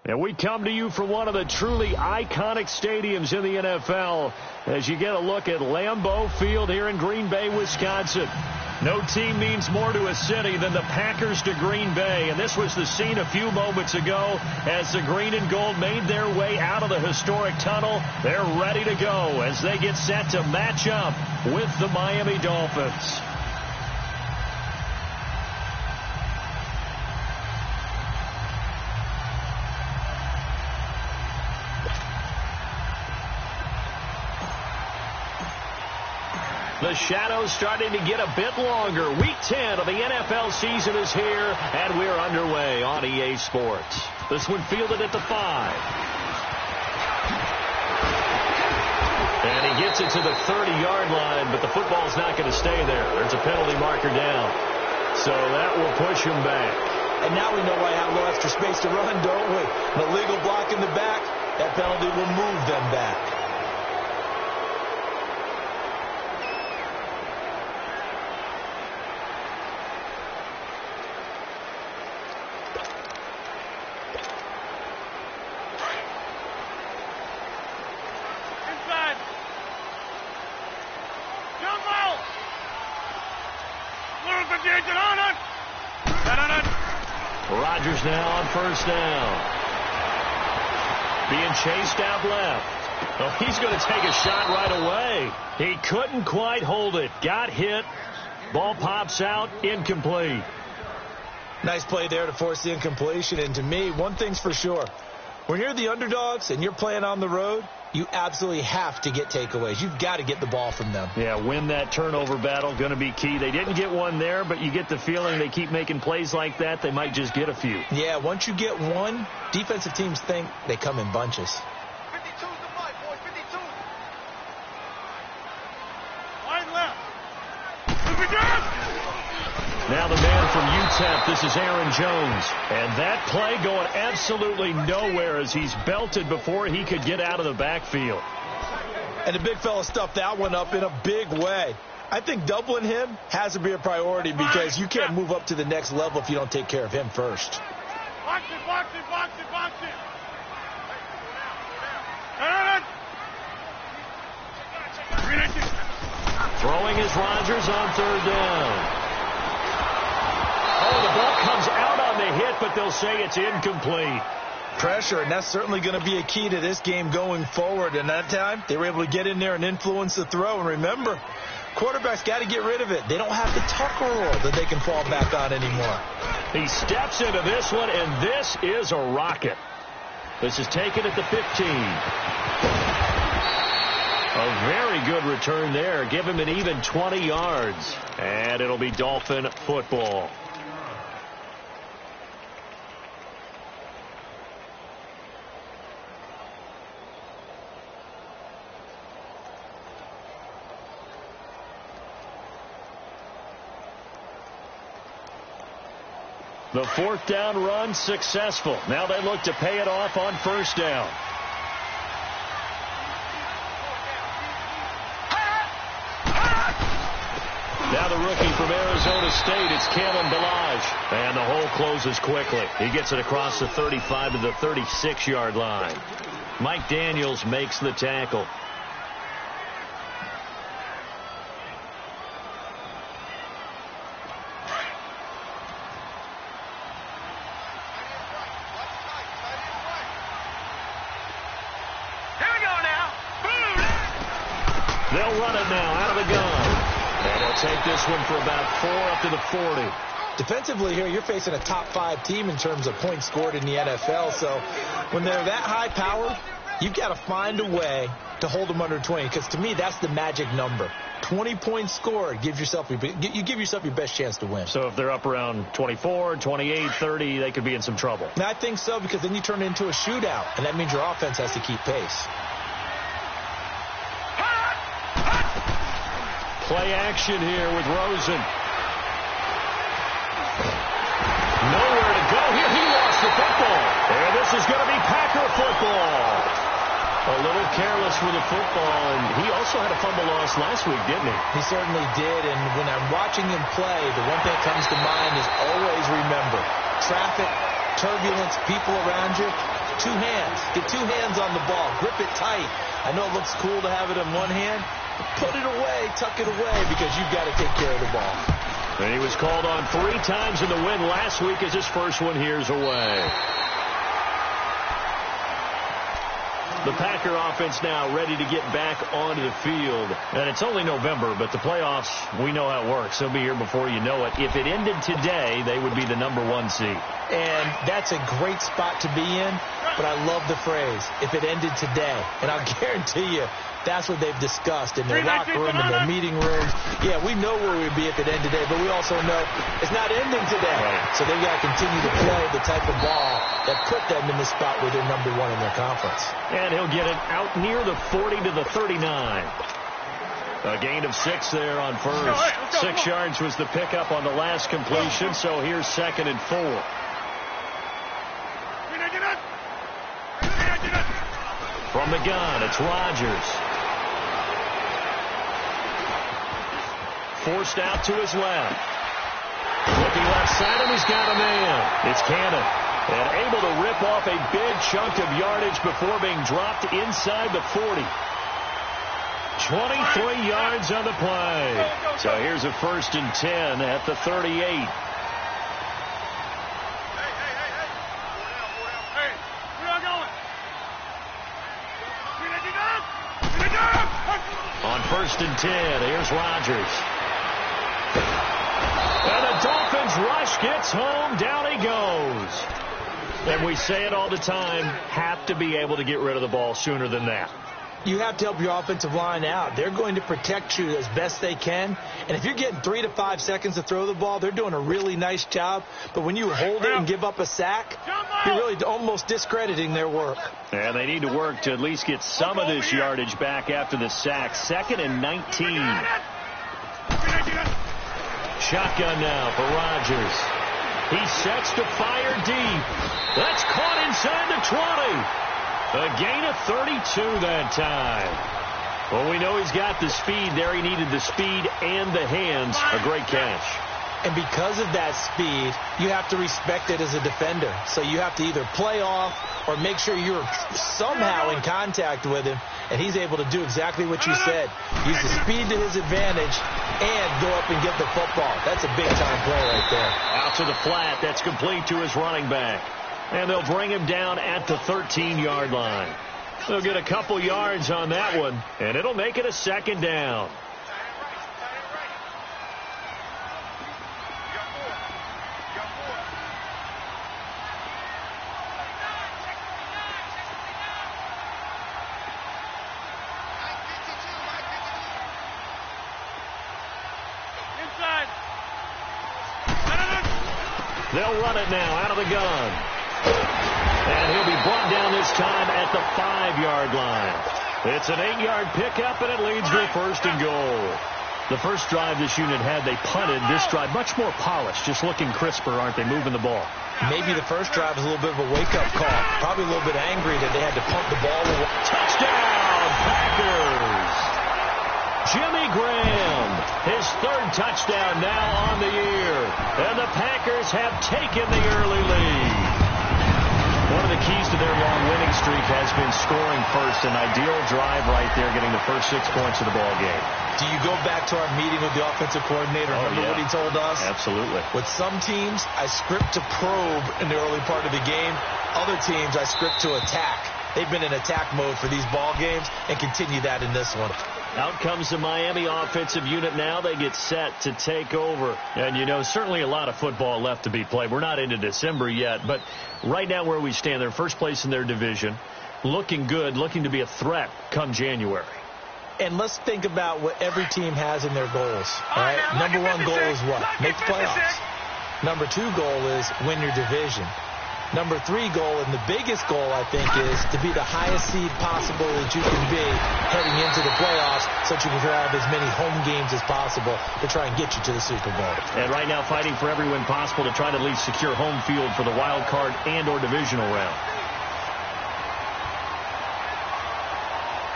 And we come to you from one of the truly iconic stadiums in the NFL as you get a look at Lambeau Field here in Green Bay, Wisconsin. No team means more to a city than the Packers to Green Bay. And this was the scene a few moments ago as the green and gold made their way out of the historic tunnel. They're ready to go as they get set to match up with the Miami Dolphins. The shadow's starting to get a bit longer. Week 10 of the NFL season is here, and we're underway on EA Sports. This one fielded at the 5. And he gets it to the 30-yard line, but the football's not going to stay there. There's a penalty marker down. So that will push him back. And now we know why I have a little extra space to run, don't we? An illegal block in the back, that penalty will move them back. Rodgers now on first down. Being chased out left. Oh, he's going to take a shot right away. He couldn't quite hold it. Got hit. Ball pops out. Incomplete. Nice play there to force the incompletion. And to me, one thing's for sure. When you're the underdogs and you're playing on the road, you absolutely have to get takeaways. You've got to get the ball from them. Yeah, win that turnover battle, going to be key. They didn't get one there, but you get the feeling they keep making plays like that, they might just get a few. Yeah, once you get one, defensive teams think they come in bunches. 52's the fight, boys, 52. Wide left. Now the man from UTEP, this is Aaron Jones. And that play going absolutely nowhere as he's belted before he could get out of the backfield. And the big fella stuffed that one up in a big way. I think doubling him has to be a priority because you can't move up to the next level if you don't take care of him first. Box it, box it, box it, box it. Throwing is Rodgers on third down. Oh, the ball comes out on the hit, but they'll say it's incomplete. Pressure, and that's certainly going to be a key to this game going forward. And that time, they were able to get in there and influence the throw. And remember, Quarterback's got to get rid of it. They don't have the Tucker rule that they can fall back on anymore. He steps into this one, and this is a rocket. This is taken at the 15. A very good return there. Give him an even 20 yards. And it'll be Dolphin football. The fourth down run successful. Now they look to pay it off on first down. Now the rookie from Arizona State, it's Kalen Ballage. And the hole closes quickly. He gets it across the 35 to the 36-yard line. Mike Daniels makes the tackle. They'll run it now out of the gun. And they'll take this one for about 4 up to the 40. Defensively here, you're facing a top 5 team in terms of points scored in the NFL. So when they're that high powered, you've got to find a way to hold them under 20. Because to me, that's the magic number. 20 points scored, you give yourself your best chance to win. So if they're up around 24, 28, 30, they could be in some trouble. And I think so, because then you turn it into a shootout. And that means your offense has to keep pace. Play action here with Rosen. Nowhere to go here. He lost the football. And this is going to be Packer football. A little careless with the football. And he also had a fumble loss last week, didn't he? He certainly did. And when I'm watching him play, the one thing that comes to mind is always remember. Traffic, turbulence, people around you. 2 hands. Get 2 hands on the ball. Grip it tight. I know it looks cool to have it in one hand. Put it away, tuck it away, because you've got to take care of the ball. And he was called on 3 times in the win last week as his first one here's away. The Packer offense now ready to get back onto the field. And it's only November, but the playoffs, we know how it works. They'll be here before you know it. If it ended today, they would be the number 1 seed. And that's a great spot to be in, but I love the phrase, if it ended today. And I'll guarantee you, that's what they've discussed in their locker room, in their meeting rooms. Yeah, we know where we'd be if it ended today, but we also know it's not ending today. Right. So they've got to continue to play the type of ball that put them in the spot where they're number 1 in their conference. And he'll get it out near the 40 to the 39. A gain of 6 there on first. 6 yards was the pickup on the last completion, so here's 2nd and 4. From the gun, it's Rodgers. Forced out to his left. Looking left side, and he's got a man. It's Cannon. And able to rip off a big chunk of yardage before being dropped inside the 40. 23 yards on the play. So here's a 1st and 10 at the 38. On 1st and 10, here's Rodgers. And the Dolphins rush gets home. Down he goes. And we say it all the time, have to be able to get rid of the ball sooner than that. You have to help your offensive line out. They're going to protect you as best they can. And if you're getting 3 to 5 seconds to throw the ball, they're doing a really nice job. But when you hold it and give up a sack, you're really almost discrediting their work. And they need to work to at least get some of this yardage back after the sack. 2nd and 19. Shotgun now for Rodgers. He sets to fire deep. That's caught inside the 20. A gain of 32 that time. Well, we know he's got the speed there. He needed the speed and the hands. A great catch. And because of that speed, you have to respect it as a defender. So you have to either play off or make sure you're somehow in contact with him. And he's able to do exactly what you said. Use the speed to his advantage and go up and get the football. That's a big-time play right there. Out to the flat. That's complete to his running back. And they'll bring him down at the 13-yard line. They'll get a couple yards on that one, and it'll make it a 2nd down. They'll run it now out of the gun. And he'll be brought down this time at the 5-yard line. It's an 8-yard pickup, and it leads to a 1st and goal. The first drive this unit had, they punted. This drive, much more polished, just looking crisper, aren't they, moving the ball? Maybe the first drive was a little bit of a wake-up call. Probably a little bit angry that they had to pump the ball. Touchdown, Packers! Jimmy Graham, his 3rd touchdown now on the year. And the Packers have taken the early lead. One of the keys to their long winning streak has been scoring first. An ideal drive right there, getting the first 6 points of the ball game. Do you go back to our meeting with the offensive coordinator? Remember what he told us? Absolutely. With some teams, I script to probe in the early part of the game. Other teams, I script to attack. They've been in attack mode for these ball games and continue that in this one. Out comes the Miami offensive unit now. They get set to take over. And, you know, certainly a lot of football left to be played. We're not into December yet, but right now where we stand, they're first place in their division, looking good, looking to be a threat come January. And let's think about what every team has in their goals. All right? Number 1 goal is what? Make the playoffs. Number 2 goal is win your division. Number 3 goal, and the biggest goal, I think, is to be the highest seed possible that you can be heading into the playoffs so that you can have as many home games as possible to try and get you to the Super Bowl. And right now fighting for every win possible to try to at least secure home field for the wild card and or divisional round.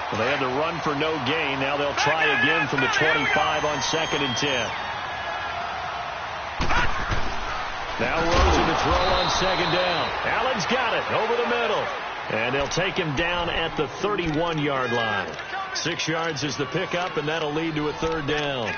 Well, they had to run for no gain. Now they'll try again from the 25 on 2nd and 10. Now Rosen to throw on 2nd down. Allen's got it over the middle. And they'll take him down at the 31-yard line. 6 yards is the pickup, and that'll lead to a 3rd down.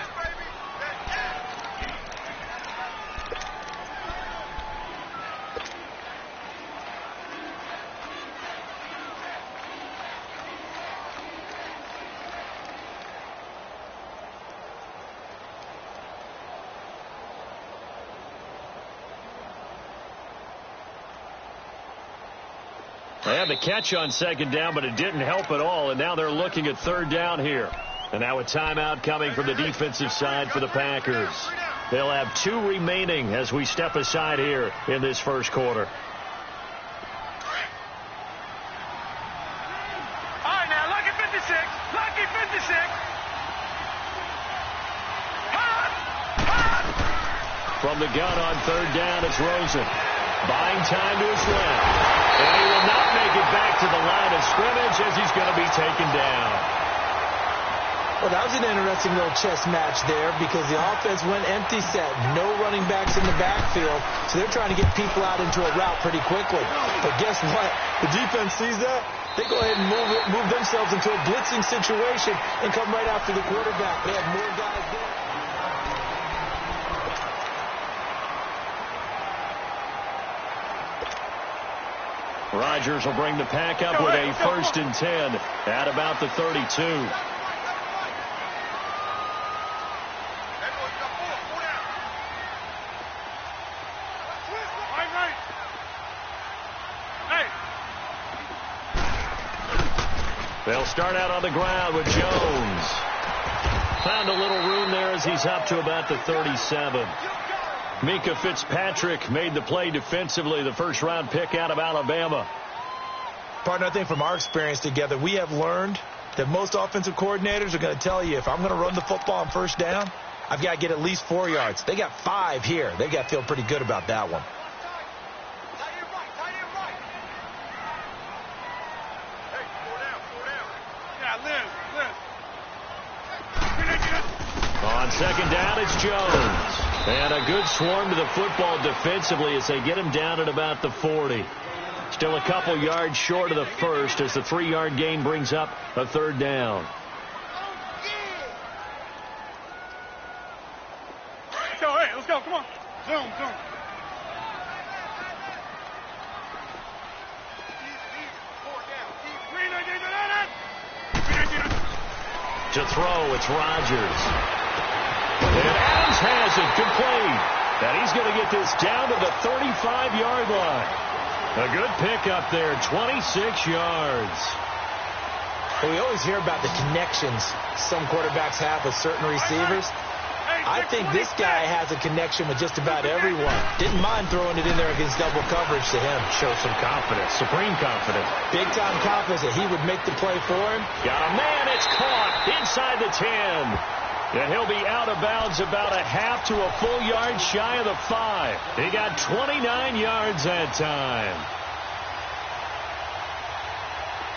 They had the catch on 2nd down, but it didn't help at all, and now they're looking at 3rd down here. And now a timeout coming from the defensive side for the Packers. They'll have 2 remaining as we step aside here in this first quarter. All right, now, lucky 56. Lucky 56. From the gun on 3rd down, it's Rosen. Buying time to his left. And he will not make it back to the line of scrimmage as he's going to be taken down. Well, that was an interesting little chess match there because the offense went empty set. No running backs in the backfield, so they're trying to get people out into a route pretty quickly. But guess what? The defense sees that. They go ahead and move themselves into a blitzing situation and come right after the quarterback. They have more guys there. Rodgers will bring the pack up with a 1st and 10 at about the 32. They'll start out on the ground with Jones. Found a little room there as he's up to about the 37. Mika Fitzpatrick made the play defensively, the first-round pick out of Alabama. Partner, I think from our experience together, we have learned that most offensive coordinators are going to tell you, if I'm going to run the football on 1st down, I've got to get at least 4 yards. They got 5 here. They got to feel pretty good about that one. On 2nd down, it's Jones. And a good swarm to the football defensively as they get him down at about the 40. Still a couple yards short of the first as the 3-yard gain brings up a 3rd down. Let's go, hey, let's go, come on. Zoom. To throw, it's Rodgers. And Adams has it, complete. And he's going to get this down to the 35-yard line. A good pickup there, 26 yards. Well, we always hear about the connections some quarterbacks have with certain receivers. I think this guy has a connection with just about everyone. Didn't mind throwing it in there against double coverage to him. Show some confidence, supreme confidence. Big-time confidence that he would make the play for him. Got a man, it's caught inside the 10. And he'll be out of bounds about a half to a full yard shy of the 5. He got 29 yards that time.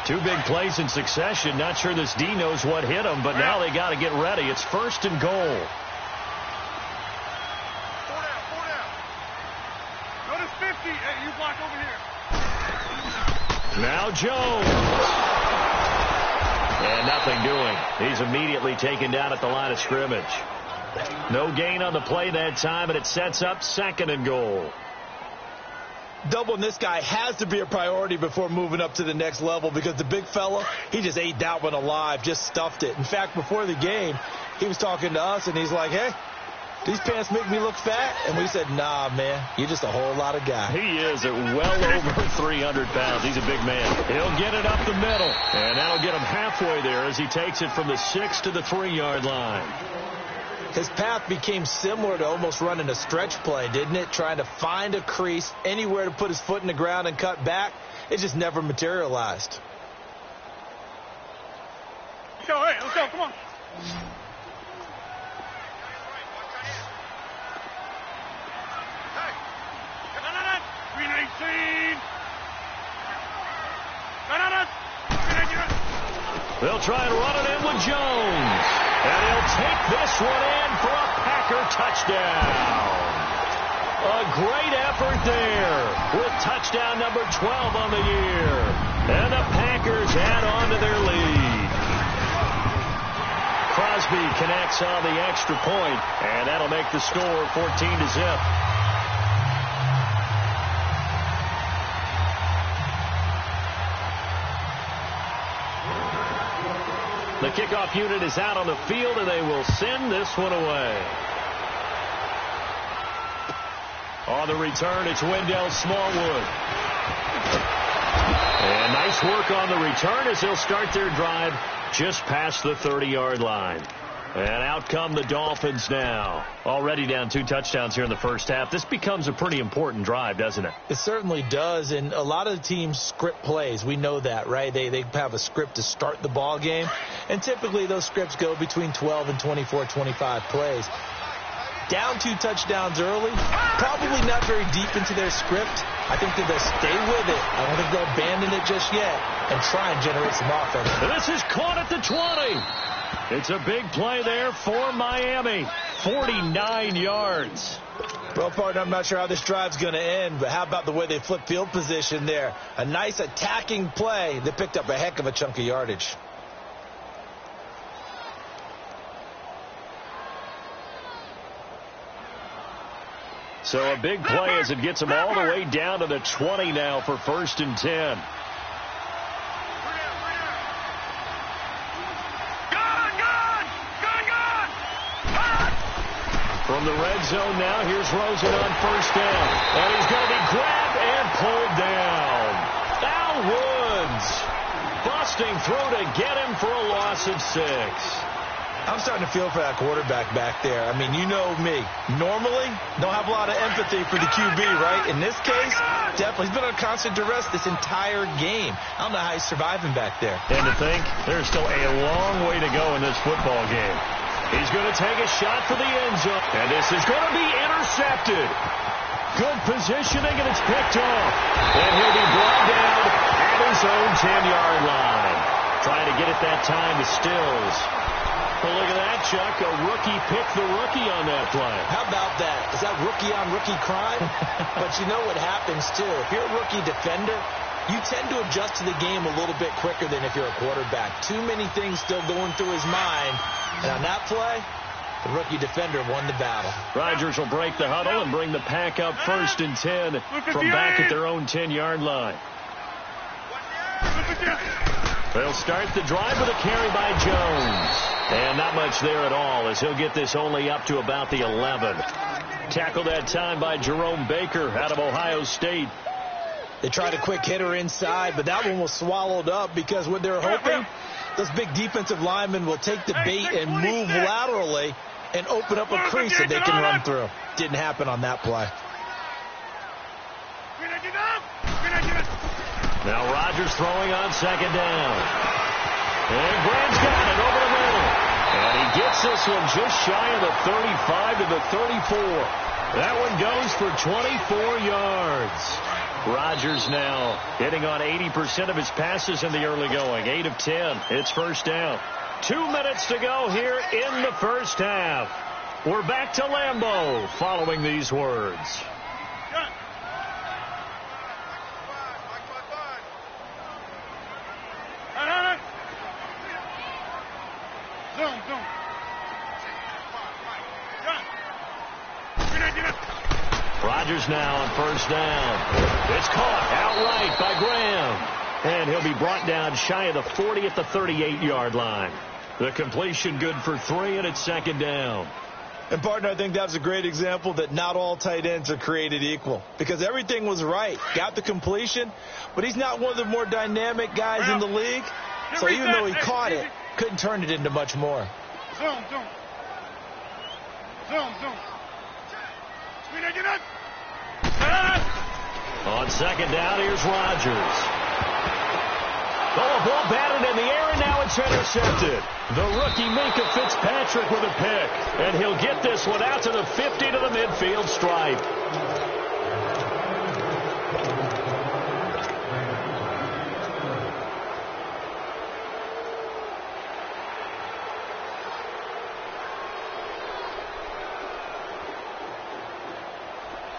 2 big plays in succession. Not sure this D knows what hit him, but now they got to get ready. It's 1st and goal. 4 down. Notice 50. Hey, you block over here. Now Jones. And nothing doing. He's immediately taken down at the line of scrimmage. No gain on the play that time, and it sets up 2nd and goal. Doubling this guy has to be a priority before moving up to the next level because the big fella, he just ate that one alive, just stuffed it. In fact, before the game, he was talking to us, and he's like, hey, these pants make me look fat? And we said, nah, man, you're just a whole lot of guy. He is at well over 300 pounds. He's a big man. He'll get it up the middle, and that'll get him halfway there as he takes it from the 6 to the 3-yard line. His path became similar to almost running a stretch play, didn't it? Trying to find a crease, anywhere to put his foot in the ground and cut back. It just never materialized. Go, hey, let's go, come on. Hey, 319. They'll try and run it in with Jones. And he'll take this one in for a Packer touchdown. A great effort there with touchdown number 12 on the year. And the Packers add on to their lead. Crosby connects on the extra point, and that'll make the score 14-0. The kickoff unit is out on the field, and they will send this one away. On the return, it's Wendell Smallwood. And nice work on the return as they'll start their drive just past the 30-yard line. And out come the Dolphins now. Already down 2 touchdowns here in the first half. This becomes a pretty important drive, doesn't it? It certainly does, and a lot of the teams script plays. We know that, right? They have a script to start the ball game, and typically those scripts go between 12 and 24, 25 plays. Down 2 touchdowns early, probably not very deep into their script. I think that they'll stay with it. I don't think they'll abandon it just yet and try and generate some offense. This is caught at the 20. It's a big play there for Miami. 49 yards. Well, partner, I'm not sure how this drive's going to end, but how about the way they flip field position there? A nice attacking play that picked up a heck of a chunk of yardage. So a big play as it gets them all the way down to the 20 now for 1st and 10. From the red zone now, here's Rosen on 1st down. And he's going to be grabbed and pulled down. Al Woods busting through to get him for a loss of 6. I'm starting to feel for that quarterback back there. I mean, you know me. Normally, don't have a lot of empathy for the QB, right? In this case, definitely. He's been under constant duress this entire game. I don't know how he's surviving back there. And to think, there's still a long way to go in this football game. He's going to take a shot for the end zone. And this is going to be intercepted. Good positioning, and it's picked off. And he'll be brought down at his own 10-yard line. Trying to get it that time to Stills. Well, look at that, Chuck. A rookie picked the rookie on that play. How about that? Is that rookie-on-rookie crime? But you know what happens, too. If you're a rookie defender, you tend to adjust to the game a little bit quicker than if you're a quarterback. Too many things still going through his mind. And on that play, the rookie defender won the battle. Rodgers will break the huddle and bring the Pack up 1st and 10 from back at their own 10-yard line. They'll start the drive with a carry by Jones. And not much there at all as he'll get this only up to about the 11. Tackled that time by Jerome Baker out of Ohio State. They tried a quick hitter inside, but that one was swallowed up because what they're hoping, those big defensive linemen will take the bait and move laterally and open up a crease that they can run through. Didn't happen on that play. Now Rodgers throwing on second down. And Graham's got it over the middle. And he gets this one just shy of the 35 to the 34. That one goes for 24 yards. Rodgers now hitting on 80% of his passes in the early going. 8 of 10. It's first down. 2 minutes to go here in the first half. We're back to Lambeau following these words. Rodgers now on first down. It's caught outright by Graham. And he'll be brought down shy of the 40 at the 38-yard line. The completion good for 3, and it's second down. And, partner, I think that's a great example that not all tight ends are created equal. Because everything was right. Got the completion, but he's not one of the more dynamic guys in the league. So even though he caught it, couldn't turn it into much more. Zone. On second down, here's Rodgers. Oh, a ball batted in the air, and now it's intercepted. The rookie Minka Fitzpatrick with a pick. And he'll get this one out to the 50 to the midfield stripe.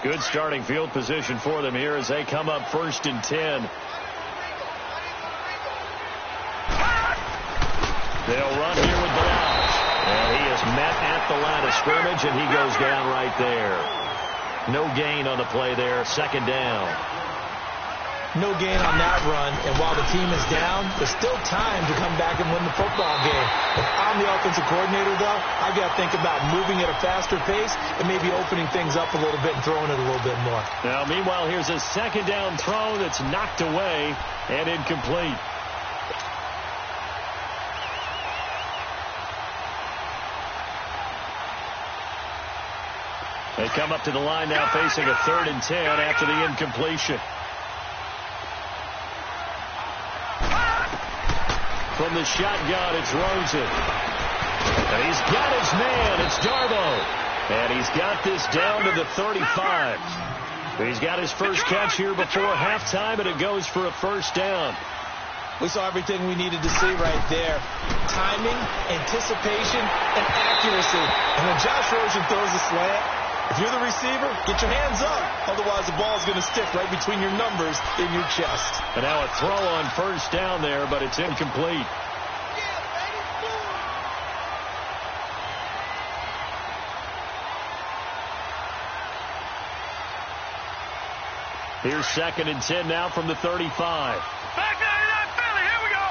Good starting field position for them here as they come up first and 10. They'll run here with Blanche. And he is met at the line of scrimmage, and he goes down right there. No gain on the play there. Second down. No gain on that run, and while the team is down, there's still time to come back and win the football game. If I'm the offensive coordinator, though, I've got to think about moving at a faster pace and maybe opening things up a little bit and throwing it a little bit more. Now, meanwhile, here's a second down throw that's knocked away and incomplete. They come up to the line now facing a 3rd and 10 after the incompletion. From the shotgun, it's Rosen. And he's got his man. It's Darbo. And he's got this down to the 35. He's got his first catch here before halftime, and it goes for a first down. We saw everything we needed to see right there. Timing, anticipation, and accuracy. And when Josh Rosen throws a slant, if you're the receiver, get your hands up. Otherwise, the ball is going to stick right between your numbers in your chest. And now a throw on first down there, but it's incomplete. Here's 2nd and 10 now from the 35. Back down in that Philly. Here we go.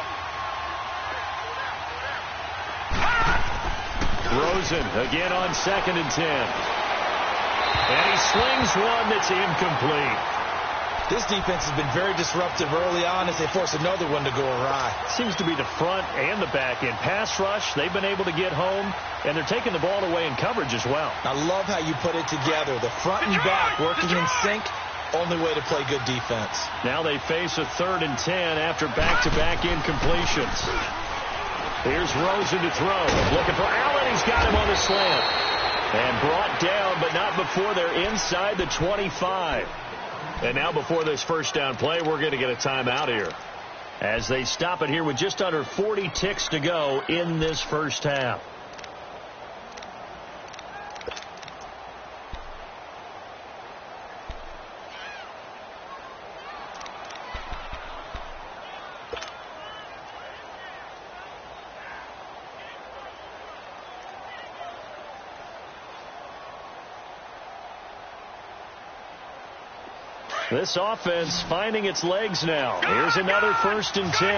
Rosen again on 2nd and 10. And he slings one that's incomplete. This defense has been very disruptive early on as they force another one to go awry. Seems to be the front and the back end. Pass rush, they've been able to get home, and they're taking the ball away in coverage as well. I love how you put it together. The front and back working in sync. Only way to play good defense. Now they face a 3rd and 10 after back-to-back incompletions. Here's Rosen to throw. Looking for Allen. He's got him on the slant. And brought down, but not before they're inside the 25. And now before this first down play, we're going to get a timeout here. As they stop it here with just under 40 ticks to go in this first half. This offense finding its legs now. Here's another 1st and 10.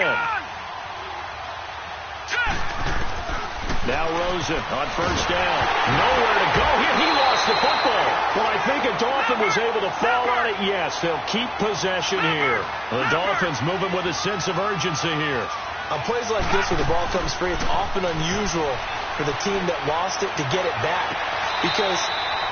Now Rosen on first down. Nowhere to go here. He lost the football. Well, I think a Dolphin was able to fall on it. Yes, they'll keep possession here. The Dolphins moving with a sense of urgency here. On plays like this where the ball comes free, it's often unusual for the team that lost it to get it back. Because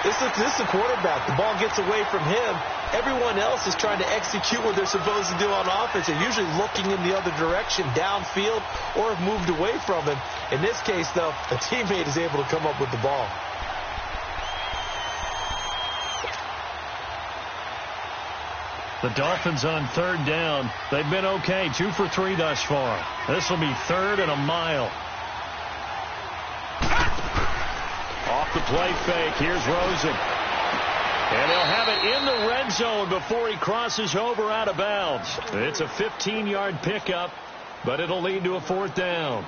this is the quarterback. The ball gets away from him. Everyone else is trying to execute what they're supposed to do on offense. They're usually looking in the other direction, downfield, or have moved away from him. In this case, though, a teammate is able to come up with the ball. The Dolphins on third down. They've been okay, 2 for 3 thus far. This will be 3rd and a mile. Off the play fake, here's Rosen. And he'll have it in the red zone before he crosses over out of bounds. It's a 15-yard pickup, but it'll lead to a 4th down.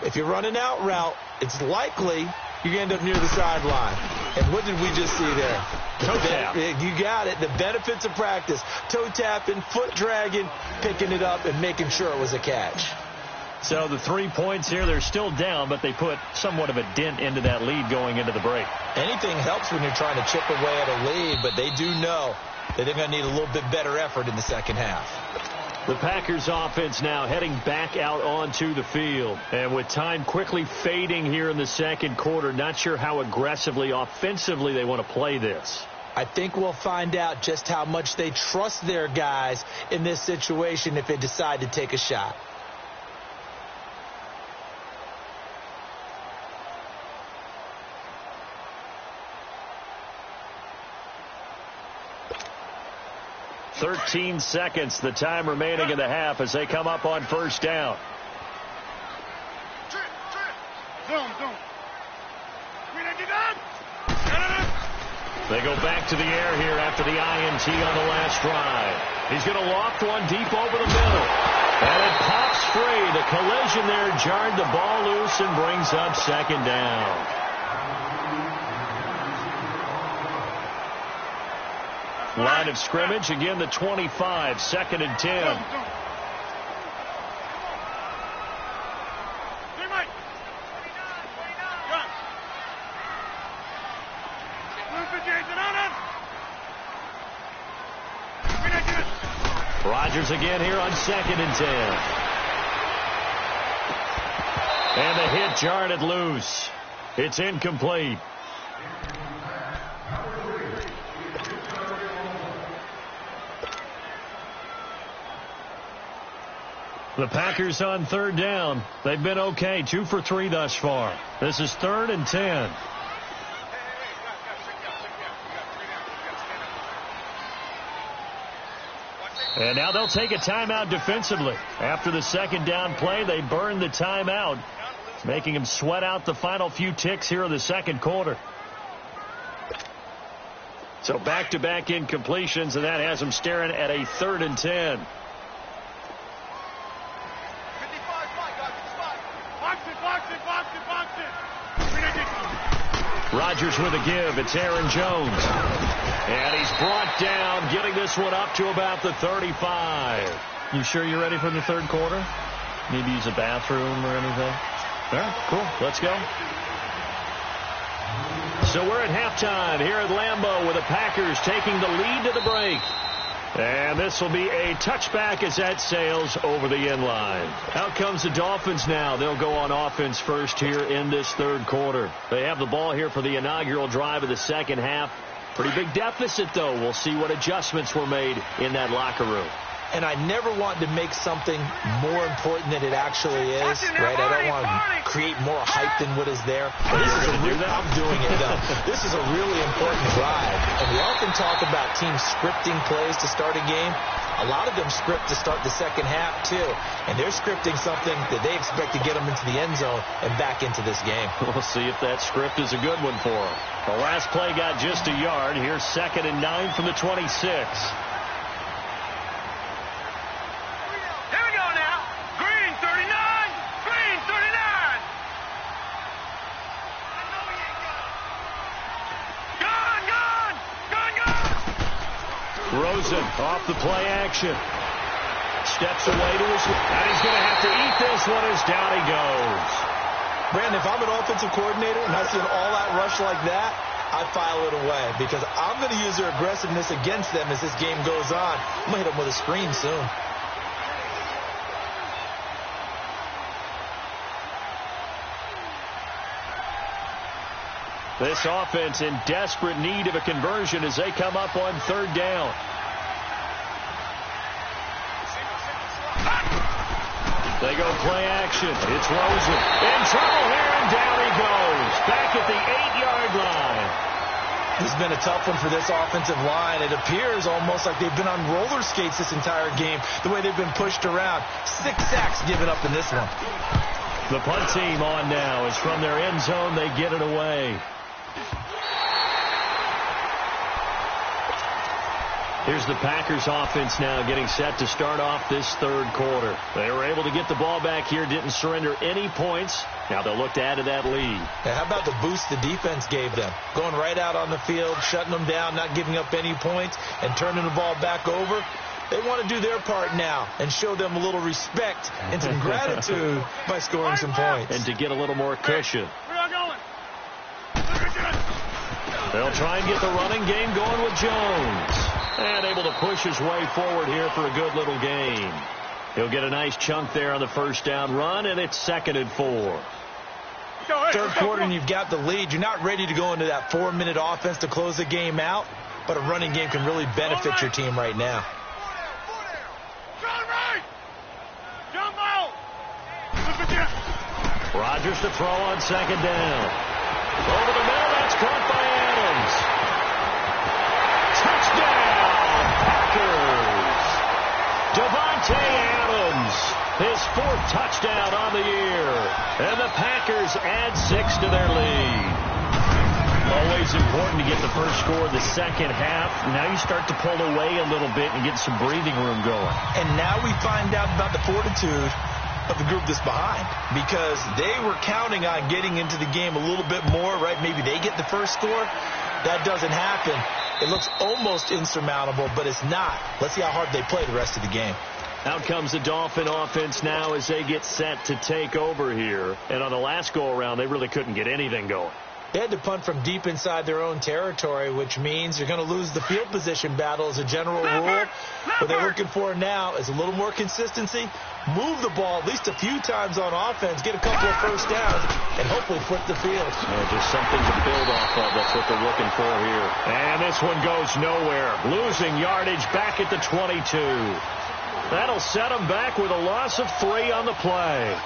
If you run an out route, it's likely you're going to end up near the sideline. And what did we just see there? Toe tap. You got it. The benefits of practice. Toe tapping, foot dragging, picking it up, and making sure it was a catch. So the 3 points here, they're still down, but they put somewhat of a dent into that lead going into the break. Anything helps when you're trying to chip away at a lead, but they do know that they're going to need a little bit better effort in the second half. The Packers offense now heading back out onto the field. And with time quickly fading here in the second quarter, not sure how aggressively, offensively they want to play this. I think we'll find out just how much they trust their guys in this situation if they decide to take a shot. "13 seconds, the time remaining in the half as they come up on first down. They go back to the air here after the INT on the last drive. He's going to loft one deep over the middle. And it pops free. The collision there jarred the ball loose and brings up second down. Line of scrimmage, again the 25, 2nd and 10. Rodgers again here on 2nd and 10. And the hit jarred it loose. It's incomplete. The Packers on third down. They've been okay, 2 for 3 thus far. This is 3rd and 10. And now they'll take a timeout defensively. After the second down play, they burn the timeout, making them sweat out the final few ticks here in the second quarter. So back-to-back incompletions, and that has them staring at a 3rd and 10. Rodgers with a give. It's Aaron Jones. And he's brought down, getting this one up to about the 35. You sure you're ready for the third quarter? Maybe use a bathroom or anything? All right, cool. Let's go. So we're at halftime here at Lambeau with the Packers taking the lead to the break. And this will be a touchback as that sails over the end line. Out comes the Dolphins now. They'll go on offense first here in this third quarter. They have the ball here for the inaugural drive of the second half. Pretty big deficit, though. We'll see what adjustments were made in that locker room. And I never want to make something more important than it actually is, right? I don't want to create more hype than what is there. But this is I'm doing it, though. This is a really important drive. And we often talk about teams scripting plays to start a game. A lot of them script to start the second half, too. And they're scripting something that they expect to get them into the end zone and back into this game. We'll see if that script is a good one for them. The last play got just a yard. Here's 2nd and 9 from the 26. Rosen off the play action. Steps away to his... And he's going to have to eat this one as down he goes. Brandon, if I'm an offensive coordinator and I see an all-out rush like that, I file it away because I'm going to use their aggressiveness against them as this game goes on. I'm going to hit them with a screen soon. This offense in desperate need of a conversion as they come up on third down. They go play action. It's Rosen. In trouble here, and down he goes. Back at the 8-yard line. This has been a tough one for this offensive line. It appears almost like they've been on roller skates this entire game, the way they've been pushed around. 6 sacks given up in this one. The punt team on now is from their end zone. They get it away. Here's the Packers offense now getting set to start off this third quarter. They were able to get the ball back here, didn't surrender any points. Now they'll look to add to that lead. And how about the boost the defense gave them? Going right out on the field, shutting them down, not giving up any points, and turning the ball back over. They want to do their part now and show them a little respect and some gratitude by scoring some points. And to get a little more cushion. They'll try and get the running game going with Jones. And able to push his way forward here for a good little gain. He'll get a nice chunk there on the first down run, and it's 2nd and 4. Third quarter, and you've got the lead. You're not ready to go into that 4-minute offense to close the game out, but a running game can really benefit your team right now. Rodgers to throw on 2nd down. Over the middle, that's caught by Adams. Touchdown, Packers. Devontae Adams, his 4th touchdown on the year. And the Packers add 6 to their lead. Always important to get the first score of the second half. Now you start to pull away a little bit and get some breathing room going. And now we find out about the fortitude of the group that's behind, because they were counting on getting into the game a little bit more, right? Maybe they get the first score. That doesn't happen. It looks almost insurmountable, but it's not. Let's see how hard they play the rest of the game. Out comes the Dolphin offense now as they get set to take over here. And on the last go-around, they really couldn't get anything going. They had to punt from deep inside their own territory, which means you're going to lose the field position battle as a general rule. What they're looking for now is a little more consistency, move the ball at least a few times on offense, get a couple of first downs, and hopefully flip the field. Yeah, just something to build off of. That's what they're looking for here. And this one goes nowhere. Losing yardage back at the 22. That'll set them back with a loss of 3 on the play.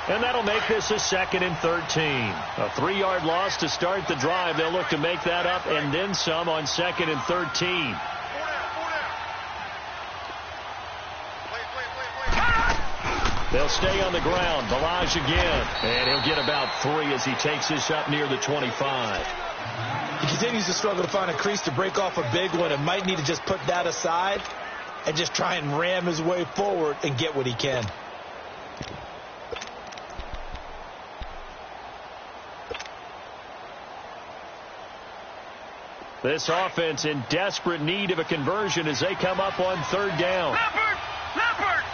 And that'll make this a 2nd and 13. A 3-yard loss to start the drive. They'll look to make that up and then some on 2nd and 13. They'll stay on the ground. Balaj again. And he'll get about 3 as he takes this up near the 25. He continues to struggle to find a crease to break off a big one and might need to just put that aside and just try and ram his way forward and get what he can. This offense in desperate need of a conversion as they come up on third down. Leopard!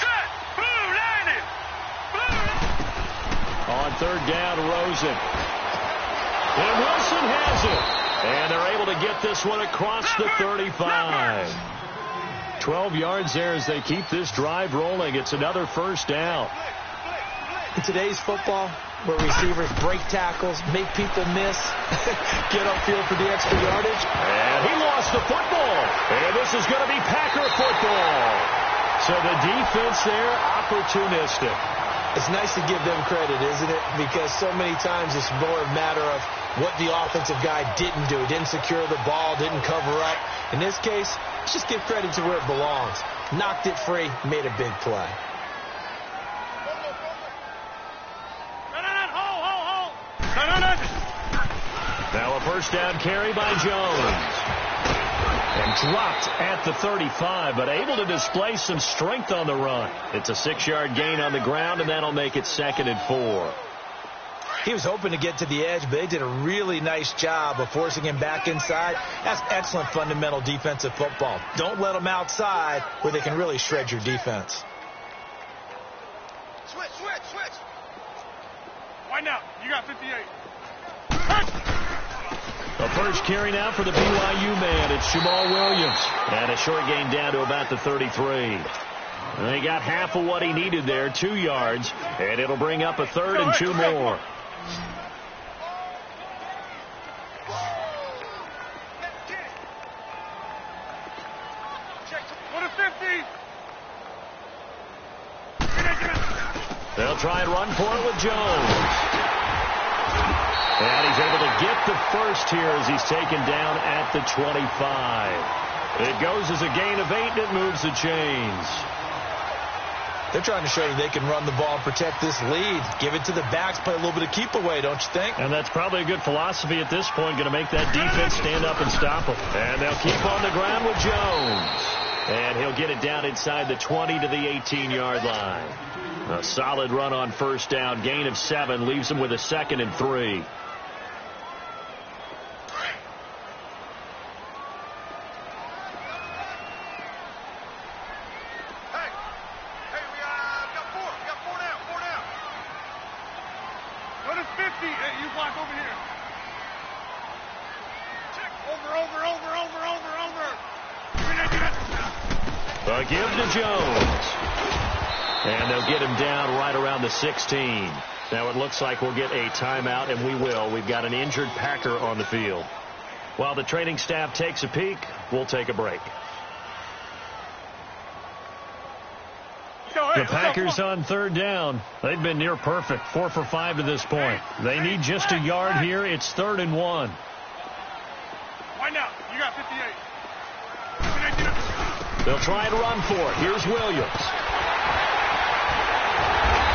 Set! Blue, landed! Blue! On third down, Rosen. And Wilson has it. And they're able to get this one across the 35. 12 yards there as they keep this drive rolling. It's another first down. In today's football, where receivers break tackles, make people miss, get upfield for the extra yardage. And he lost the football. And this is going to be Packer football. So the defense there, opportunistic. It's nice to give them credit, isn't it? Because so many times it's more a matter of what the offensive guy didn't do. Didn't secure the ball, didn't cover up. In this case, let's just give credit to where it belongs. Knocked it free, made a big play. Now a first down carry by Jones. And dropped at the 35, but able to display some strength on the run. It's a 6-yard gain on the ground, and that'll make it 2nd and 4. He was hoping to get to the edge, but they did a really nice job of forcing him back inside. That's excellent fundamental defensive football. Don't let them outside where they can really shred your defense. Switch! Wind out. You got 58. The first carry now for the BYU man. It's Jamal Williams. And a short gain down to about the 33. They got half of what he needed there, 2 yards. And it'll bring up a 3rd and 2 more. try and run for it with Jones. And he's able to get the first here as he's taken down at the 25. It goes as a gain of 8, and it moves the chains. They're trying to show you they can run the ball and protect this lead. Give it to the backs, play a little bit of keep away, don't you think? And that's probably a good philosophy at this point, going to make that defense stand up and stop them. And they'll keep on the ground with Jones. And he'll get it down inside the 20 to the 18-yard line. A solid run on first down. Gain of 7 leaves him with a 2nd and 3. Give to Jones. And they'll get him down right around the 16. Now it looks like we'll get a timeout, and we will. We've got an injured Packer on the field. While the training staff takes a peek, we'll take a break. The Packers on third down. They've been near perfect, 4 for 5 to this point. They need just a yard here. It's 3rd and 1. Wind out. You got 58. They'll try and run for it. Here's Williams.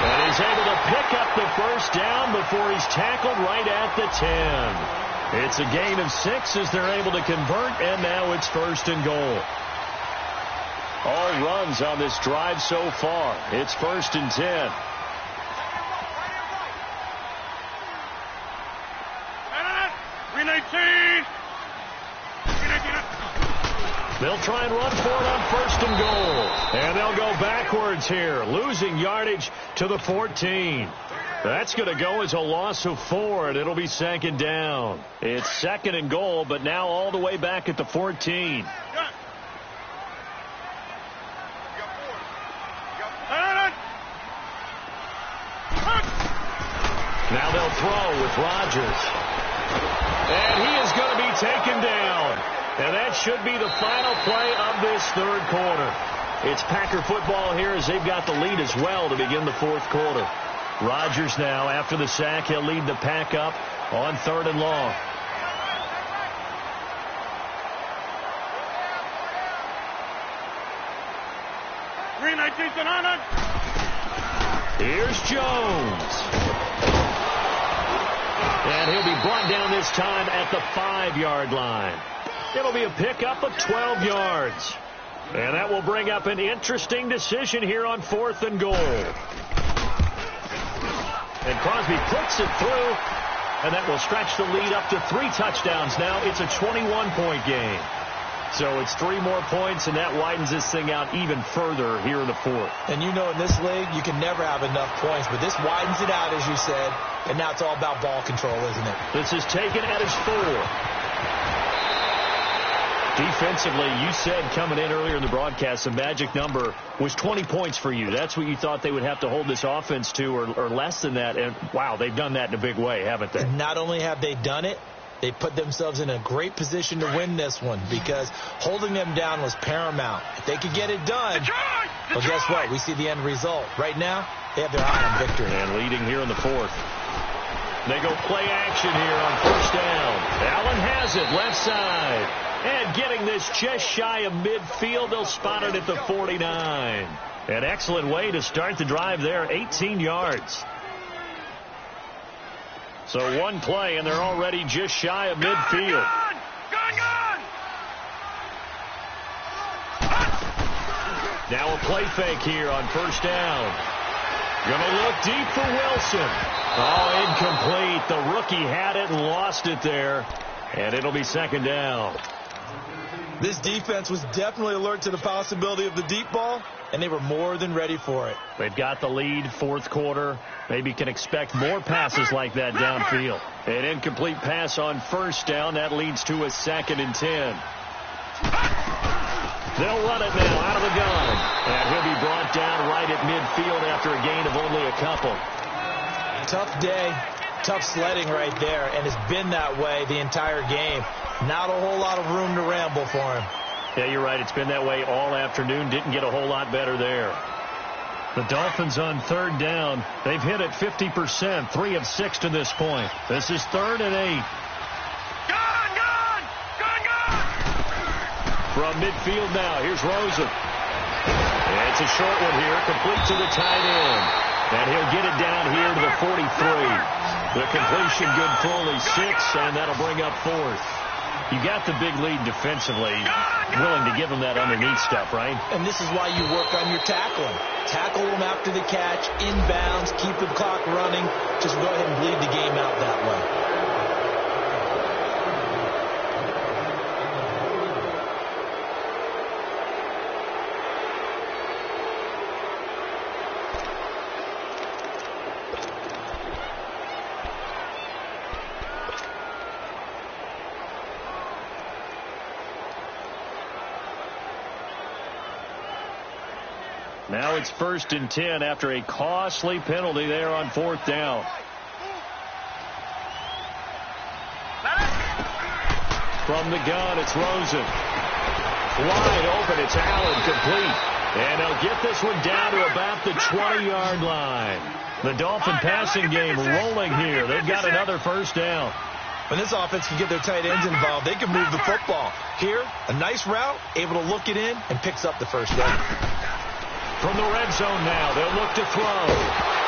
And he's able to pick up the first down before he's tackled right at the 10. It's a gain of 6 as they're able to convert, and now it's 1st and goal. All runs on this drive so far. It's 1st and 10. They'll try and run for it on 1st and goal. And they'll go backwards here, losing yardage to the 14. That's going to go as a loss of 4, and it'll be 2nd down. It's 2nd and goal, but now all the way back at the 14. Now they'll throw with Rodgers. And he is going to be taken down. And that should be the final play of this 3rd quarter. It's Packer football here as they've got the lead as well to begin the 4th quarter. Rodgers now, after the sack, he'll lead the Pack up on 3rd and long. Here's Jones. And he'll be brought down this time at the 5-yard line. It'll be a pickup of 12 yards. And that will bring up an interesting decision here on 4th and goal. And Crosby puts it through, and that will stretch the lead up to 3 touchdowns now. It's a 21-point game. So it's 3 more points, and that widens this thing out even further here in the 4th. And you know in this league, you can never have enough points, but this widens it out, as you said, and now it's all about ball control, isn't it? This is taken at his 4. Defensively, you said coming in earlier in the broadcast, the magic number was 20 points for you. That's what you thought they would have to hold this offense to, or less than that. And, wow, they've done that in a big way, haven't they? And not only have they done it, they put themselves in a great position to win this one because holding them down was paramount. If they could get it done, well, guess what? We see the end result. Right now, they have their eye on victory. And leading here in the 4th. They go play action here on 1st down. Allen has it, left side. And getting this just shy of midfield, they'll spot it at the 49. An excellent way to start the drive there, 18 yards. So 1 play, and they're already just shy of midfield. Now a play fake here on 1st down. Going to look deep for Wilson. Oh, incomplete. The rookie had it and lost it there. And it'll be 2nd down. This defense was definitely alert to the possibility of the deep ball, and they were more than ready for it. They've got the lead, 4th quarter. Maybe can expect more passes like that downfield. An incomplete pass on 1st down. That leads to a 2nd and 10. They'll run it now out of the gun. And he'll be brought down right at midfield after a gain of only a couple. Tough day, tough sledding right there, and it's been that way the entire game. Not a whole lot of room to ramble for him. Yeah, you're right. It's been that way all afternoon. Didn't get a whole lot better there. The Dolphins on third down. They've hit it 50%, 3 of 6 to this point. This is 3rd and 8. Gone! From midfield now, here's Rosen. It's a short one here, complete to the tight end. And he'll get it down here to the 43. The completion good for only 6, and that'll bring up 4th. You got the big lead defensively, willing to give them that underneath stuff, right? And this is why you work on your tackling. Tackle them after the catch, inbounds, keep the clock running. Just go ahead and bleed the game out that way. Now it's 1st and 10 after a costly penalty there on 4th down. From the gun, it's Rosen. Wide open, it's Allen, complete. And they'll get this one down to about the 20-yard line. The Dolphin passing game rolling here. They've got another 1st down. When this offense can get their tight ends involved, they can move the football. Here, a nice route, able to look it in, and picks up the 1st down. From the red zone now, they'll look to throw.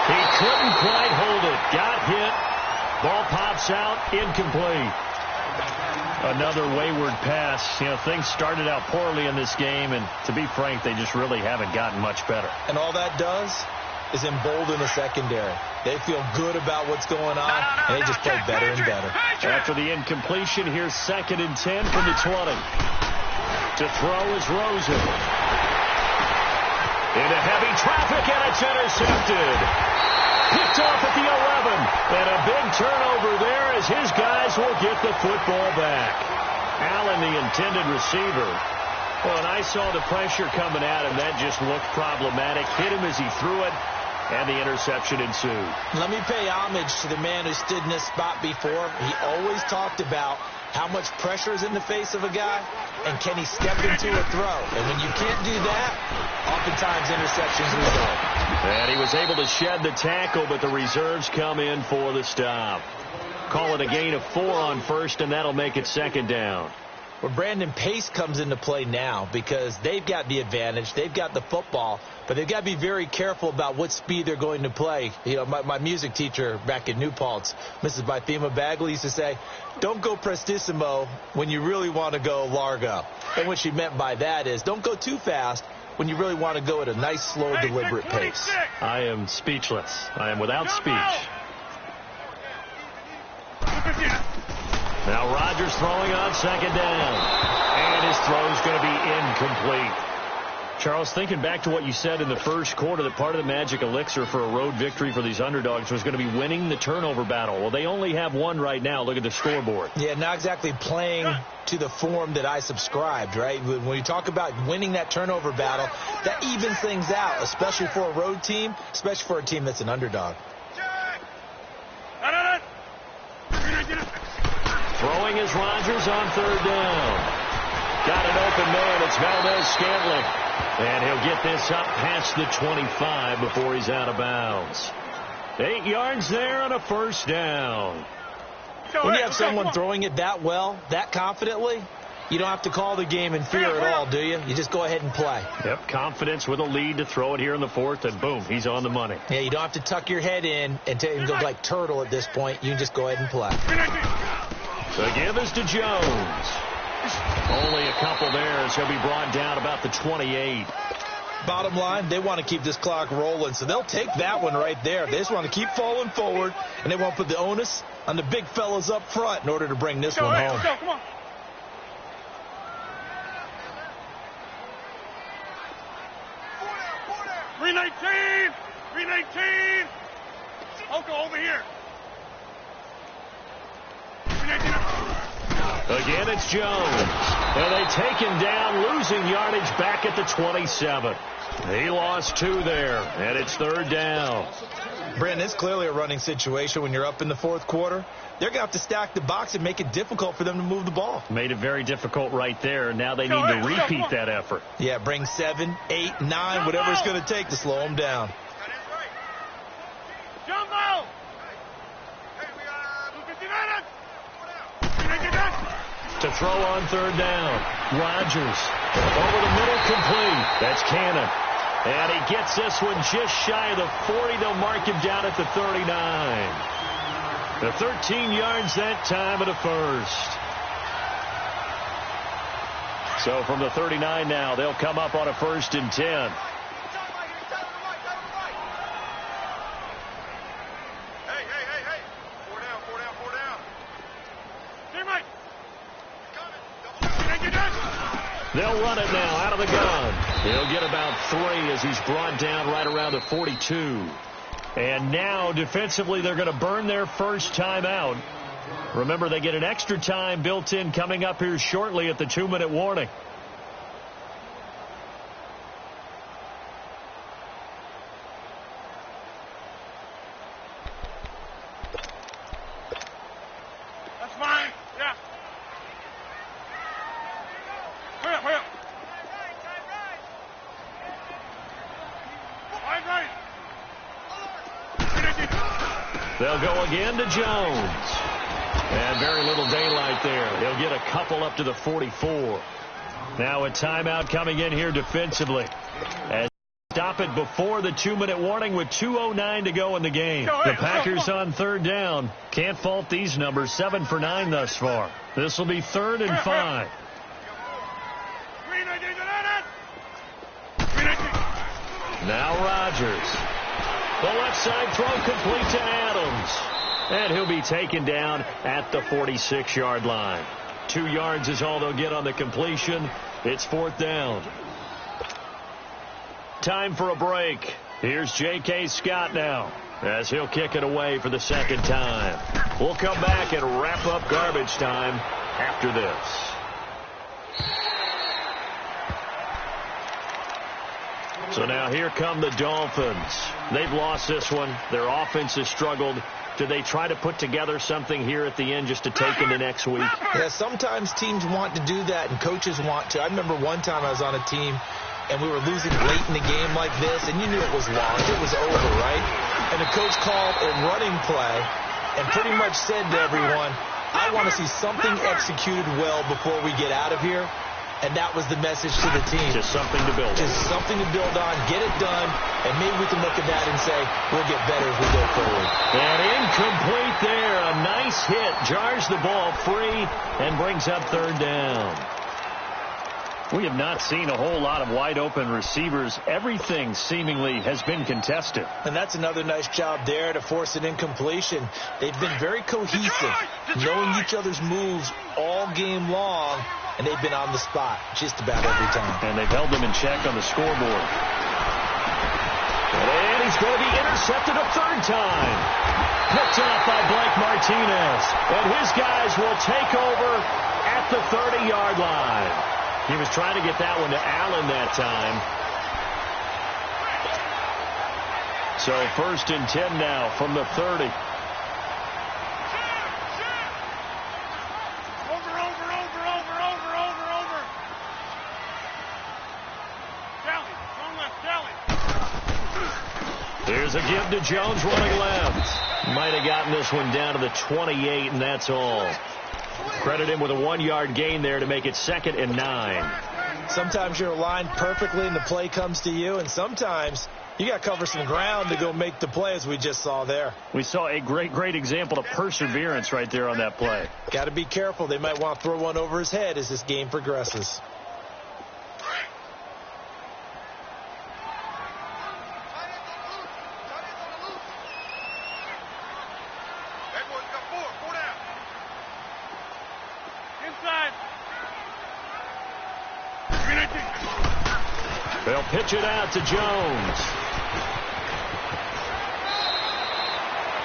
He couldn't quite hold it. Got hit. Ball pops out, incomplete. Another wayward pass. You know, things started out poorly in this game, and to be frank, they just really haven't gotten much better. And all that does is embolden the secondary. They feel good about what's going on, and they just play better and better. After the incompletion, here's 2nd and 10 from the 20. To throw is Rosen. Into heavy traffic, and it's intercepted. Picked off at the 11. And a big turnover there as his guys will get the football back. Allen, the intended receiver. Well, and I saw the pressure coming at him. That just looked problematic. Hit him as he threw it, and the interception ensued. Let me pay homage to the man who stood in this spot before. He always talked about how much pressure is in the face of a guy, and can he step into a throw? And when you can't do that, oftentimes interceptions result. And he was able to shed the tackle, but the reserves come in for the stop. Call it a gain of 4 on 1st, and that'll make it 2nd down. Well, Brandon, pace comes into play now because they've got the advantage. They've got the football, but they've got to be very careful about what speed they're going to play. You know, my music teacher back in New Paltz, Mrs. Bythema Bagley, used to say, don't go prestissimo when you really want to go largo. And what she meant by that is don't go too fast when you really want to go at a nice, slow, deliberate pace. I am speechless. I am without speech. Now Rodgers throwing on 2nd down. And his throw is going to be incomplete. Charles, thinking back to what you said in the first quarter, that part of the magic elixir for a road victory for these underdogs was going to be winning the turnover battle. Well, they only have one right now. Look at the scoreboard. Yeah, not exactly playing to the form that I subscribed, right? When you talk about winning that turnover battle, that evens things out, especially for a road team, especially for a team that's an underdog. Throwing is Rodgers on 3rd down. Got an open man. It's Valdez-Scantling. And he'll get this up past the 25 before he's out of bounds. 8 yards there on a 1st down. When you have someone throwing it that well, that confidently, you don't have to call the game in fear at all, do you? You just go ahead and play. Yep, confidence with a lead to throw it here in the 4th, and boom, he's on the money. Yeah, you don't have to tuck your head in and go like turtle at this point. You can just go ahead and play. The give is to Jones. Only a couple there as he'll be brought down about the 28. Bottom line, they want to keep this clock rolling, so they'll take that one right there. They just want to keep falling forward, and they want to put the onus on the big fellas up front in order to bring this one home. Come on. $319. $319. Uncle, over here. Again, it's Jones. And they take him down, losing yardage back at the 27. He lost 2 there, and it's 3rd down. Brandon, it's clearly a running situation when you're up in the 4th quarter. They're going to have to stack the box and make it difficult for them to move the ball. Made it very difficult right there. Now they need to repeat that effort. Yeah, bring 7, 8, 9, whatever it's going to take to slow them down. To throw on 3rd down. Rodgers over the middle, complete. That's Cannon. And he gets this one just shy of the 40. They'll mark him down at the 39. The 13 yards that time of the first. So from the 39 now, they'll come up on a 1st and 10. They'll run it now out of the gun. He'll get about 3 as he's brought down right around the 42. And now defensively they're going to burn their first timeout. Remember, they get an extra time built in coming up here shortly at the 2-minute warning. That's mine. Yeah. Hurry up. They'll go again to Jones. And very little daylight there. He'll get a couple up to the 44. Now a timeout coming in here defensively. And stop it before the 2-minute warning with 2:09 to go in the game. The Packers on 3rd down. Can't fault these numbers. 7 for 9 thus far. This will be 3rd and 5. Now Rodgers. The left side throw complete to Adams. And he'll be taken down at the 46-yard line. 2 yards is all they'll get on the completion. It's 4th down. Time for a break. Here's J.K. Scott now as he'll kick it away for the 2nd time. We'll come back and wrap up garbage time after this. So now here come the Dolphins. They've lost this one. Their offense has struggled. Do they try to put together something here at the end just to take into next week? Yeah, sometimes teams want to do that and coaches want to. I remember one time I was on a team and we were losing late in the game like this, and you knew it was lost. It was over, right? And the coach called a running play and pretty much said to everyone, I want to see something executed well before we get out of here. And that was the message to the team. Just something to build on. Just something to build on, get it done, and maybe we can look at that and say, we'll get better as we go forward. And incomplete there. A nice hit. Jars the ball free and brings up 3rd down. We have not seen a whole lot of wide-open receivers. Everything seemingly has been contested. And that's another nice job there to force an incompletion. They've been very cohesive, knowing each other's moves all game long, and they've been on the spot just about every time. And they've held them in check on the scoreboard. And he's going to be intercepted a 3rd time. Picked off by Blake Martinez. And his guys will take over at the 30-yard line. He was trying to get that one to Allen that time. So 1st and 10 now from the 30. Here's a give to Jones running left. Might have gotten this one down to the 28, and that's all. Credit him with a 1-yard gain there to make it 2nd and 9. Sometimes you're aligned perfectly and the play comes to you, and sometimes you got to cover some ground to go make the play, as we just saw there. We saw a great example of perseverance right there on that play. Got to be careful. They might want to throw one over his head as this game progresses. They'll pitch it out to Jones.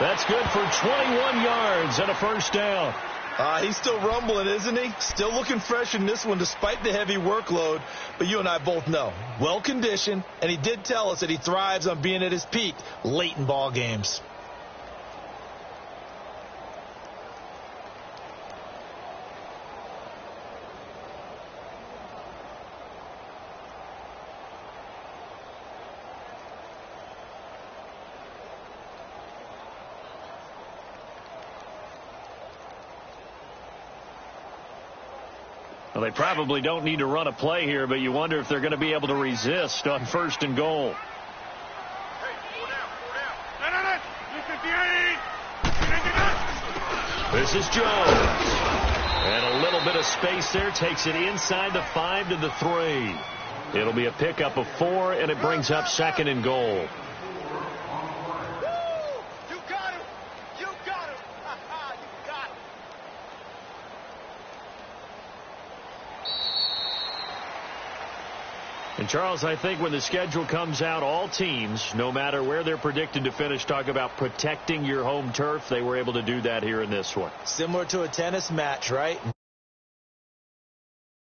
That's good for 21 yards and a 1st down. He's still rumbling, isn't he? Still looking fresh in this one despite the heavy workload. But you and I both know, well-conditioned, and he did tell us that he thrives on being at his peak late in ball games. Well, they probably don't need to run a play here, but you wonder if they're going to be able to resist on 1st and goal. This is Jones. And a little bit of space there takes it inside the 5 to the 3. It'll be a pickup of 4, and it brings up 2nd and goal. And, Charles, I think when the schedule comes out, all teams, no matter where they're predicted to finish, talk about protecting your home turf. They were able to do that here in this one. Similar to a tennis match, right?